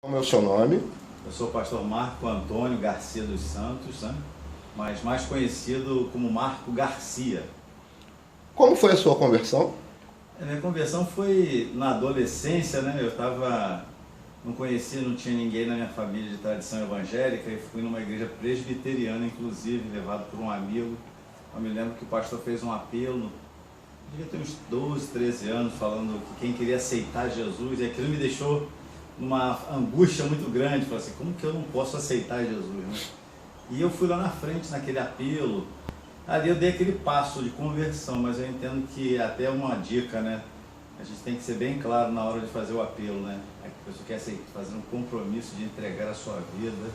Como é o seu nome? Eu sou o pastor Marco Antônio Garcia dos Santos, né? Mas mais conhecido como Marco Garcia. Como foi a sua conversão? A minha conversão foi na adolescência, né? Não conhecia, não tinha ninguém na minha família de tradição evangélica e fui numa igreja presbiteriana, inclusive, levado por um amigo. Eu me lembro que o pastor fez um apelo, devia ter uns 12, 13 anos, falando que quem queria aceitar Jesus, e aquilo me deixou numa angústia muito grande. Falei assim, como que eu não posso aceitar Jesus, né? E eu fui lá na frente, naquele apelo. Ali eu dei aquele passo de conversão, mas eu entendo que até uma dica, né? A gente tem que ser bem claro na hora de fazer o apelo, né? A pessoa quer fazer um compromisso de entregar a sua vida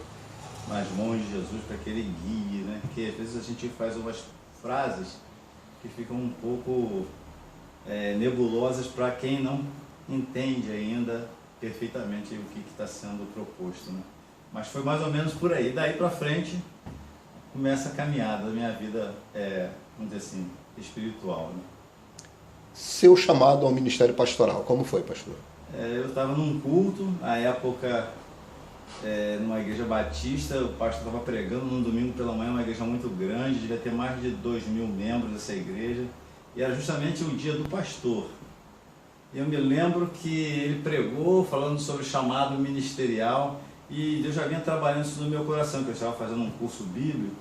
nas mãos de Jesus para que Ele guie, né? Porque às vezes a gente faz umas frases que ficam um pouco nebulosas para quem não entende ainda perfeitamente o que está sendo proposto, né? Mas foi mais ou menos por aí. Daí para frente começa a caminhada da minha vida, vamos dizer assim, espiritual, né? Seu chamado ao ministério pastoral, como foi, pastor? Eu estava num culto, à época, numa igreja batista, o pastor estava pregando num domingo pela manhã, uma igreja muito grande, devia ter mais de 2.000 membros dessa igreja, e era justamente o dia do pastor. E eu me lembro que ele pregou falando sobre o chamado ministerial, e Deus já vinha trabalhando isso no meu coração, que eu estava fazendo um curso bíblico,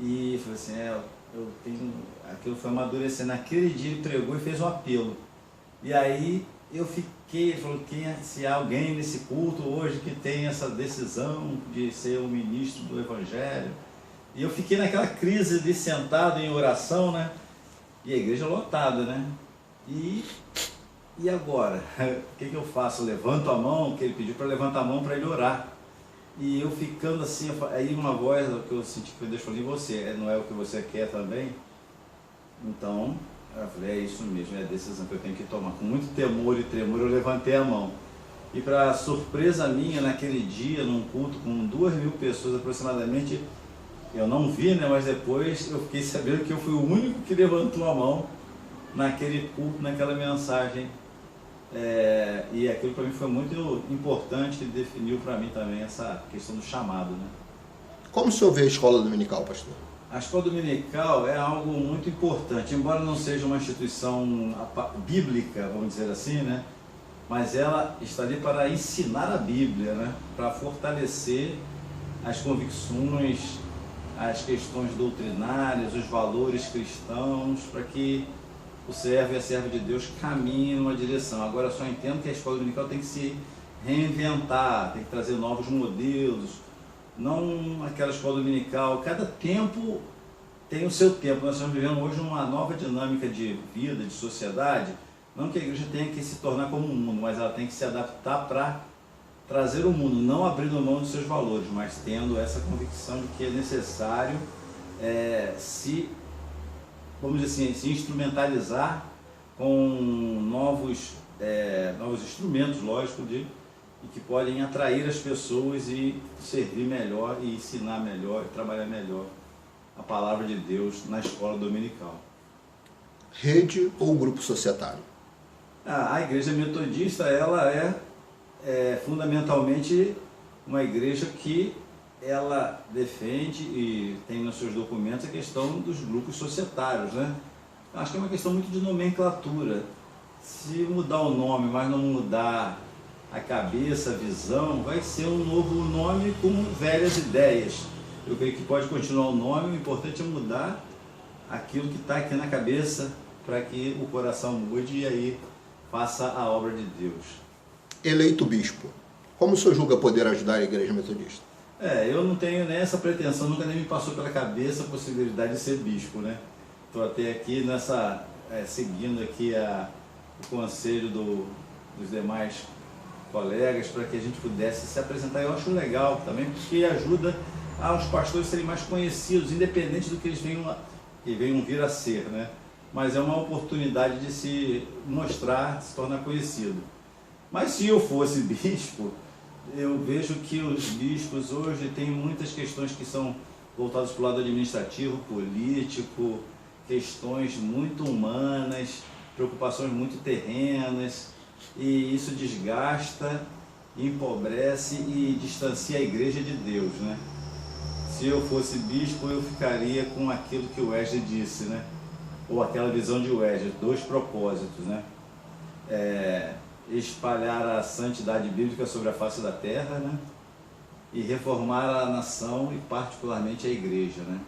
e falei assim, aquilo foi amadurecendo. Naquele dia ele pregou e fez um apelo. E aí eu fiquei, ele falou, se há alguém nesse culto hoje que tem essa decisão de ser um ministro do Evangelho. E eu fiquei naquela crise de sentado em oração, né? E a igreja lotada, né? E agora? O que eu faço? Eu levanto a mão, porque ele pediu para levantar a mão para ele orar. E eu ficando assim, aí uma voz que eu senti que Deus falou, e você, não é o que você quer também? Então, eu falei, é isso mesmo, é a decisão que eu tenho que tomar. Com muito temor e tremor eu levantei a mão. E para surpresa minha, naquele dia, num culto com 2.000 pessoas aproximadamente, eu não vi, né, mas depois eu fiquei sabendo que eu fui o único que levantou a mão naquele culto, naquela mensagem. E aquilo para mim foi muito importante, que definiu para mim também essa questão do chamado, né? Como o senhor vê a escola dominical, pastor? A escola dominical é algo muito importante, embora não seja uma instituição bíblica, vamos dizer assim, né? Mas ela está ali para ensinar a Bíblia, né? Para fortalecer as convicções, as questões doutrinárias, os valores cristãos, para que o servo e a serva de Deus caminhem numa direção. Agora, eu só entendo que a escola dominical tem que se reinventar, tem que trazer novos modelos, não aquela escola dominical. Cada tempo tem o seu tempo. Nós estamos vivendo hoje uma nova dinâmica de vida, de sociedade. Não que a igreja tenha que se tornar como o mundo, mas ela tem que se adaptar para trazer o mundo, não abrindo mão dos seus valores, mas tendo essa convicção de que é necessário vamos dizer assim, se instrumentalizar com novos instrumentos, lógico, e que podem atrair as pessoas e servir melhor, e ensinar melhor, e trabalhar melhor a palavra de Deus na escola dominical. Rede ou grupo societário? A igreja metodista, ela é fundamentalmente uma igreja que ela defende e tem nos seus documentos a questão dos grupos societários, né? Acho que é uma questão muito de nomenclatura. Se mudar o nome, mas não mudar a cabeça, a visão, vai ser um novo nome com velhas ideias. Eu creio que pode continuar o nome, o importante é mudar aquilo que está aqui na cabeça, para que o coração mude e aí faça a obra de Deus. Eleito bispo, como o senhor julga poder ajudar a igreja metodista? Eu não tenho nem essa pretensão, nunca nem me passou pela cabeça a possibilidade de ser bispo, né? Estou até aqui seguindo aqui o conselho dos demais colegas para que a gente pudesse se apresentar. Eu acho legal também, porque ajuda aos pastores serem mais conhecidos, independente do que eles venham vir a ser, né? Mas é uma oportunidade de se mostrar, de se tornar conhecido. Mas se eu fosse bispo, eu vejo que os bispos hoje têm muitas questões que são voltadas para o lado administrativo, político, questões muito humanas, preocupações muito terrenas, e isso desgasta empobrece e distancia a igreja de Deus, né? Se eu fosse bispo, eu ficaria com aquilo que o Wesley disse, né? Ou aquela visão de Wesley, 2 propósitos, né? Espalhar a santidade bíblica sobre a face da terra, né? E reformar a nação e particularmente a igreja, né?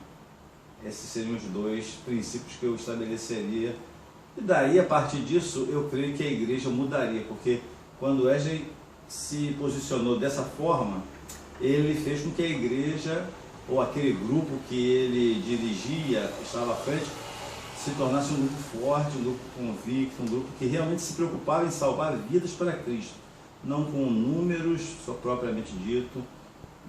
Esses seriam os 2 princípios que eu estabeleceria. E daí, a partir disso, eu creio que a igreja mudaria, porque quando Wesley se posicionou dessa forma, ele fez com que a igreja, ou aquele grupo que ele dirigia, estava à frente, se tornasse um grupo forte, um grupo convicto, um grupo que realmente se preocupava em salvar vidas para Cristo, não com números, só propriamente dito,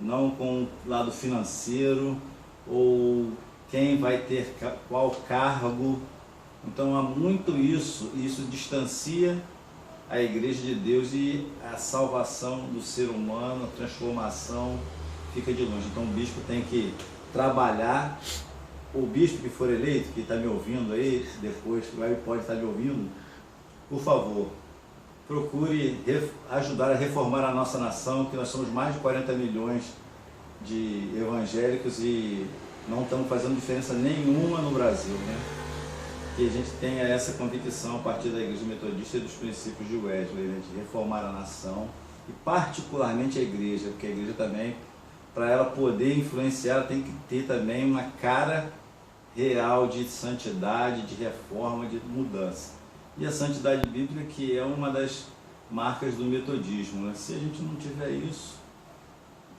não com o lado financeiro, ou quem vai ter qual cargo. Então há muito isso, e isso distancia a igreja de Deus, e a salvação do ser humano, a transformação fica de longe. Então o bispo tem que trabalhar. O bispo que for eleito, que está me ouvindo aí, depois pode estar me ouvindo, por favor, procure ajudar a reformar a nossa nação, que nós somos mais de 40 milhões de evangélicos e não estamos fazendo diferença nenhuma no Brasil, né? Que a gente tenha essa convicção a partir da Igreja Metodista e dos princípios de Wesley, né? De reformar a nação e particularmente a igreja, porque a igreja também, para ela poder influenciar, ela tem que ter também uma cara real de santidade, de reforma, de mudança. E a santidade bíblica, que é uma das marcas do metodismo, né? Se a gente não tiver isso,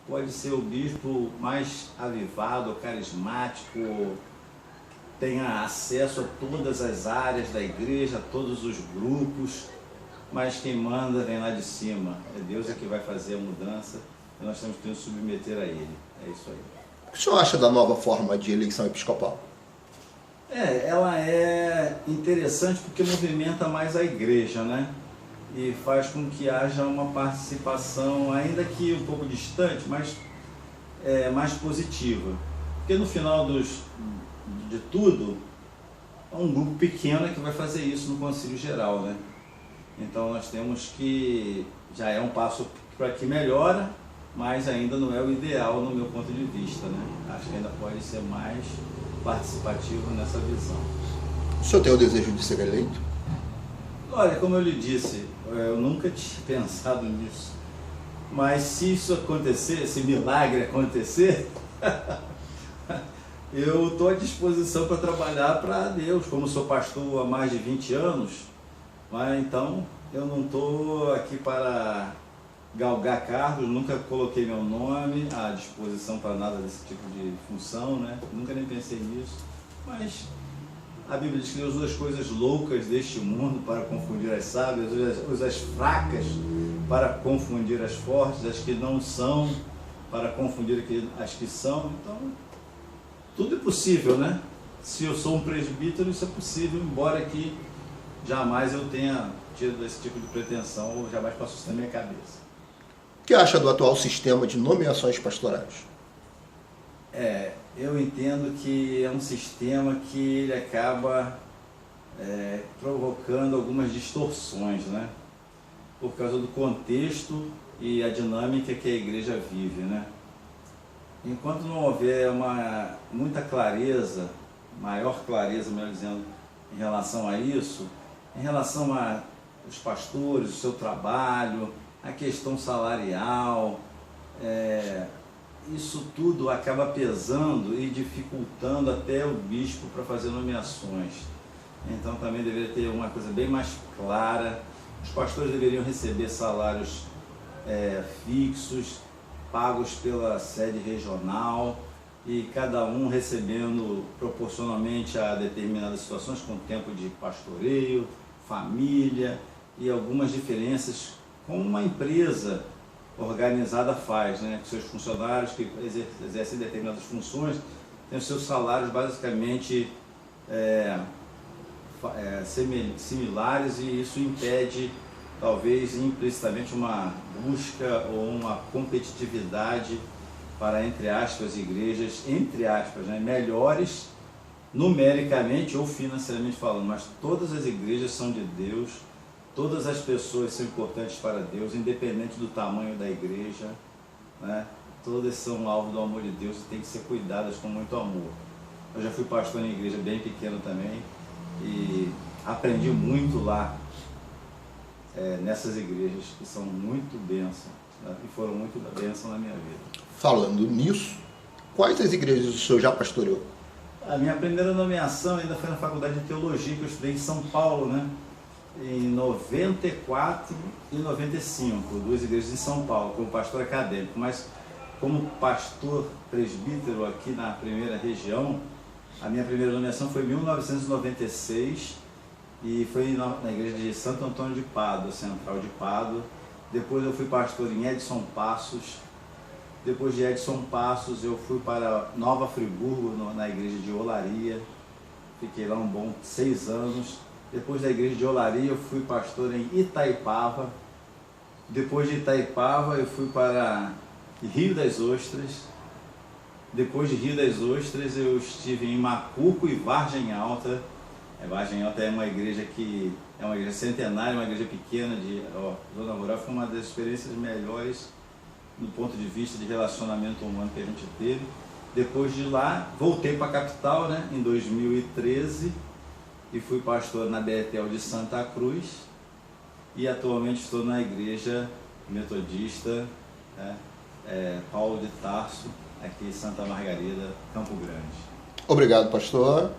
pode ser o bispo mais avivado, carismático, tenha acesso a todas as áreas da igreja, a todos os grupos, mas quem manda vem lá de cima. É Deus que vai fazer a mudança e nós temos que nos submeter a Ele. É isso aí. O que o senhor acha da nova forma de eleição episcopal? Ela é interessante porque movimenta mais a igreja, né? E faz com que haja uma participação, ainda que um pouco distante, mas mais positiva. Porque no final de tudo, é um grupo pequeno que vai fazer isso no Concílio Geral, né? Então nós temos que, já é um passo para que melhora, mas ainda não é o ideal no meu ponto de vista, né? Acho que ainda pode ser mais participativo nessa visão. O senhor tem o desejo de ser eleito? Olha, como eu lhe disse, eu nunca tinha pensado nisso, mas se isso acontecer, esse milagre acontecer, eu estou à disposição para trabalhar para Deus, como sou pastor há mais de 20 anos, mas então eu não estou aqui para galgar cargos, nunca coloquei meu nome à disposição para nada desse tipo de função, né? Nunca nem pensei nisso, mas a Bíblia diz que Deus usa as coisas loucas deste mundo para confundir as sábias, usa as fracas para confundir as fortes, as que não são para confundir as que são. Então, tudo é possível, né? Se eu sou um presbítero, isso é possível, embora que jamais eu tenha tido esse tipo de pretensão ou jamais passou isso na minha cabeça. O que acha do atual sistema de nomeações pastorais? Eu entendo que é um sistema que ele acaba provocando algumas distorções, né? Por causa do contexto e a dinâmica que a igreja vive, né? Enquanto não houver muita clareza, maior clareza, melhor dizendo, em relação a isso, em relação aos pastores, o seu trabalho, a questão salarial, isso tudo acaba pesando e dificultando até o bispo para fazer nomeações. Então também deveria ter uma coisa bem mais clara. Os pastores deveriam receber salários fixos, pagos pela sede regional, e cada um recebendo proporcionalmente a determinadas situações, com tempo de pastoreio, família e algumas diferenças, como uma empresa organizada faz, né? Que seus funcionários que exercem determinadas funções têm os seus salários basicamente similares, e isso impede, talvez implicitamente, uma busca ou uma competitividade para, entre aspas, igrejas, entre aspas, né, melhores numericamente ou financeiramente falando, mas todas as igrejas são de Deus, Todas as pessoas são importantes para Deus, independente do tamanho da igreja, né? Todas são alvo do amor de Deus e têm que ser cuidadas com muito amor. Eu já fui pastor em igreja bem pequena também e aprendi muito lá, nessas igrejas que são muito bênção, né? E foram muito bênção na minha vida. Falando nisso, quais as igrejas o senhor já pastoreou? A minha primeira nomeação ainda foi na faculdade de teologia que eu estudei em São Paulo, né? Em 94 e 95, duas igrejas em São Paulo, como pastor acadêmico, mas como pastor presbítero aqui na primeira região, a minha primeira nomeação foi em 1996 e foi na igreja de Santo Antônio de Pádua, Central de Pádua. Depois eu fui pastor em Edson Passos. Depois de Edson Passos eu fui para Nova Friburgo, na igreja de Olaria. Fiquei lá um bom 6 anos. Depois da igreja de Olaria eu fui pastor em Itaipava. Depois de Itaipava eu fui para Rio das Ostras. Depois de Rio das Ostras eu estive em Macuco e Vargem Alta. Vargem Alta é uma igreja que é uma igreja centenária, uma igreja pequena de Zona Rural. Foi uma das experiências melhores do ponto de vista de relacionamento humano que a gente teve. Depois de lá voltei para a capital, né, em 2013 e fui pastor na Betel de Santa Cruz e atualmente estou na igreja metodista, né, Paulo de Tarso, aqui em Santa Margarida, Campo Grande. Obrigado, pastor.